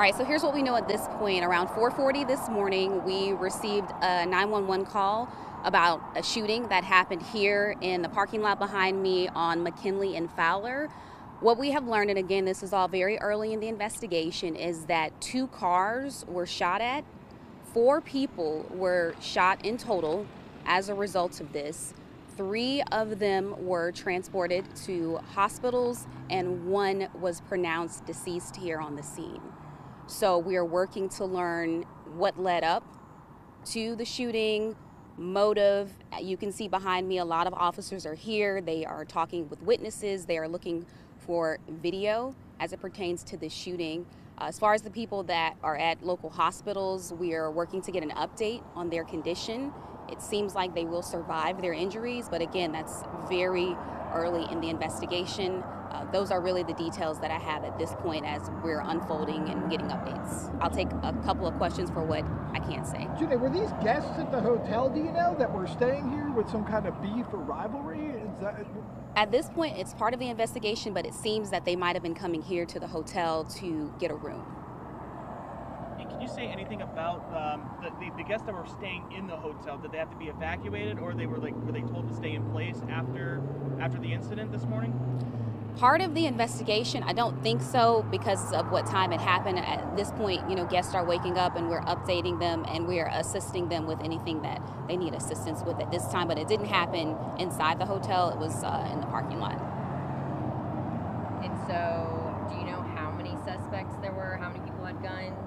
All right, so here's what we know at this point. Around 4:40 this morning, we received a 911 call about a shooting that happened here in the parking lot behind me on McKinley and Fowler. What we have learned, and again, this is all very early in the investigation, is that 2 cars were shot at. 4 people were shot in total as a result of this. 3 of them were transported to hospitals, and 1 was pronounced deceased here on the scene. So we are working to learn what led up to the shooting, motive. You can see behind me a lot of officers are here. They are talking with witnesses. They are looking for video as it pertains to the shooting. As far as the people that are at local hospitals, we are working to get an update on their condition. It seems like they will survive their injuries, but again, that's very early in the investigation. Those are really the details that I have at this point as we're unfolding and getting updates. I'll take a couple of questions for what I can't say. Judy, were these guests at the hotel, do you know, that were staying here with some kind of beef or rivalry? At this point, it's part of the investigation, but it seems that they might have been coming here to the hotel to get a room. And can you say anything about the guests that were staying in the hotel? Did they have to be evacuated, or were they told to stay in place after the incident this morning? Part of the investigation, I don't think so, because of what time it happened. At this point, guests are waking up and we're updating them and we're assisting them with anything that they need assistance with at this time. But it didn't happen inside the hotel. It was in the parking lot. And so, do you know how many suspects there were? How many people had guns?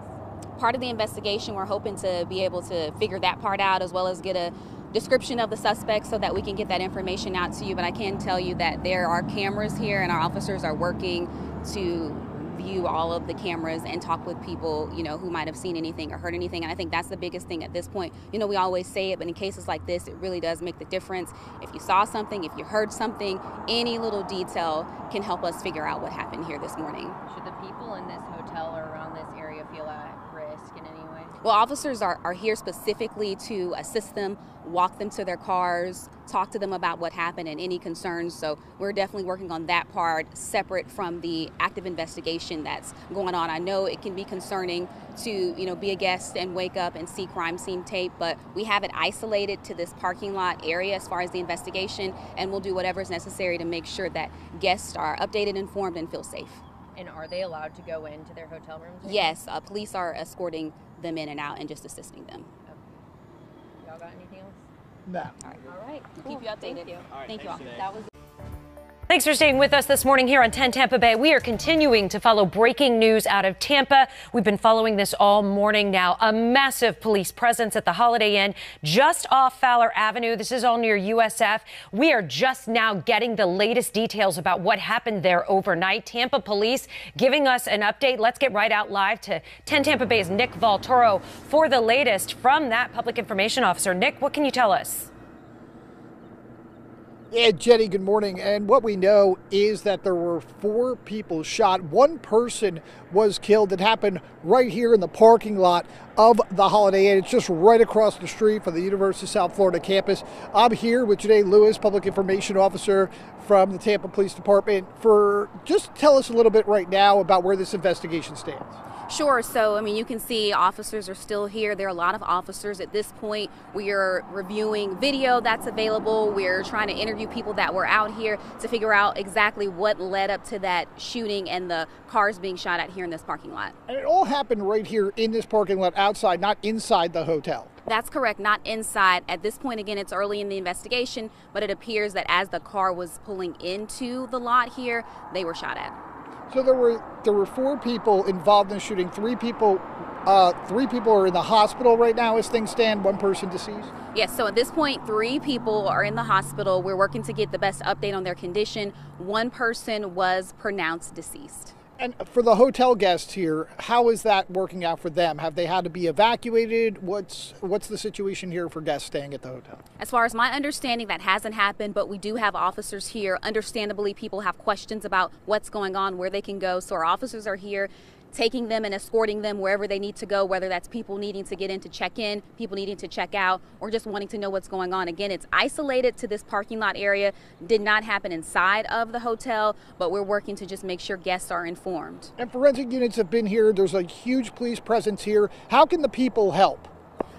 Part of the investigation, we're hoping to be able to figure that part out, as well as get a description of the suspects so that we can get that information out to you. But I can tell you that there are cameras here and our officers are working to view all of the cameras and talk with people, who might have seen anything or heard anything. And I think that's the biggest thing at this point. We always say it, but in cases like this, it really does make the difference. If you saw something, if you heard something, any little detail can help us figure out what happened here this morning. Should the people in this hotel or around this area feel at risk in any way? Well, officers are here specifically to assist them, walk them to their cars, talk to them about what happened and any concerns. So we're definitely working on that part separate from the active investigation that's going on. I know it can be concerning to, be a guest and wake up and see crime scene tape, but we have it isolated to this parking lot area as far as the investigation, and we'll do whatever is necessary to make sure that guests are updated, informed, and feel safe. And are they allowed to go into their hotel rooms? Yes, police are escorting them in and out and just assisting them. Okay. Y'all got anything else? No. All right. We'll keep you updated. Thank you. All right, Thank you all. today. That was Thanks for staying with us this morning here on 10 Tampa Bay. We are continuing to follow breaking news out of Tampa. We've been following this all morning now. A massive police presence at the Holiday Inn just off Fowler Avenue. This is all near USF. We are just now getting the latest details about what happened there overnight. Tampa police giving us an update. Let's get right out live to 10 Tampa Bay's Nick Valtoro for the latest from that public information officer. Nick, what can you tell us? Yeah, Jenny, good morning. And what we know is that there were 4 people shot. 1 person was killed. It happened right here in the parking lot of the Holiday Inn. It's just right across the street from the University of South Florida campus. I'm here with Janae Lewis, Public Information Officer from the Tampa Police Department. Just tell us a little bit right now about where this investigation stands. Sure. So, you can see officers are still here. There are a lot of officers at this point. We are reviewing video that's available. We're trying to interview people that were out here to figure out exactly what led up to that shooting and the cars being shot at here in this parking lot. And it all happened right here in this parking lot outside, not inside the hotel. That's correct, not inside. At this point, again, it's early in the investigation, but it appears that as the car was pulling into the lot here, they were shot at. So there were 4 people involved in the shooting. 3 people are in the hospital right now as things stand. 1 person deceased. Yes. So at this point, 3 people are in the hospital. We're working to get the best update on their condition. 1 person was pronounced deceased. And for the hotel guests here, how is that working out for them? Have they had to be evacuated? What's the situation here for guests staying at the hotel? As far as my understanding, that hasn't happened, but we do have officers here. Understandably, people have questions about what's going on, where they can go. So our officers are here taking them and escorting them wherever they need to go, whether that's people needing to get in to check in, people needing to check out, or just wanting to know what's going on. Again, it's isolated to this parking lot area, did not happen inside of the hotel, but we're working to just make sure guests are informed. And forensic units have been here. There's a huge police presence here. How can the people help?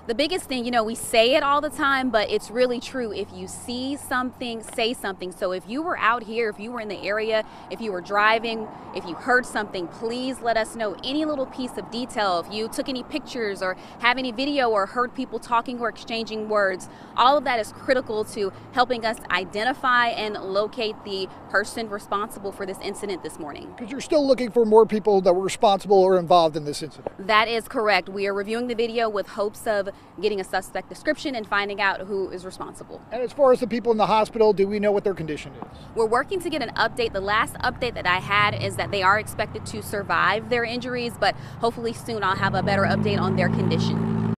The biggest thing, we say it all the time, but it's really true. If you see something, say something. So if you were out here, if you were in the area, if you were driving, if you heard something, please let us know. Any little piece of detail, if you took any pictures or have any video or heard people talking or exchanging words, all of that is critical to helping us identify and locate the person responsible for this incident this morning. Because you're still looking for more people that were responsible or involved in this incident. That is correct. We are reviewing the video with hopes of getting a suspect description and finding out who is responsible. And as far as the people in the hospital, do we know what their condition is? We're working to get an update. The last update that I had is that they are expected to survive their injuries, but hopefully soon I'll have a better update on their condition.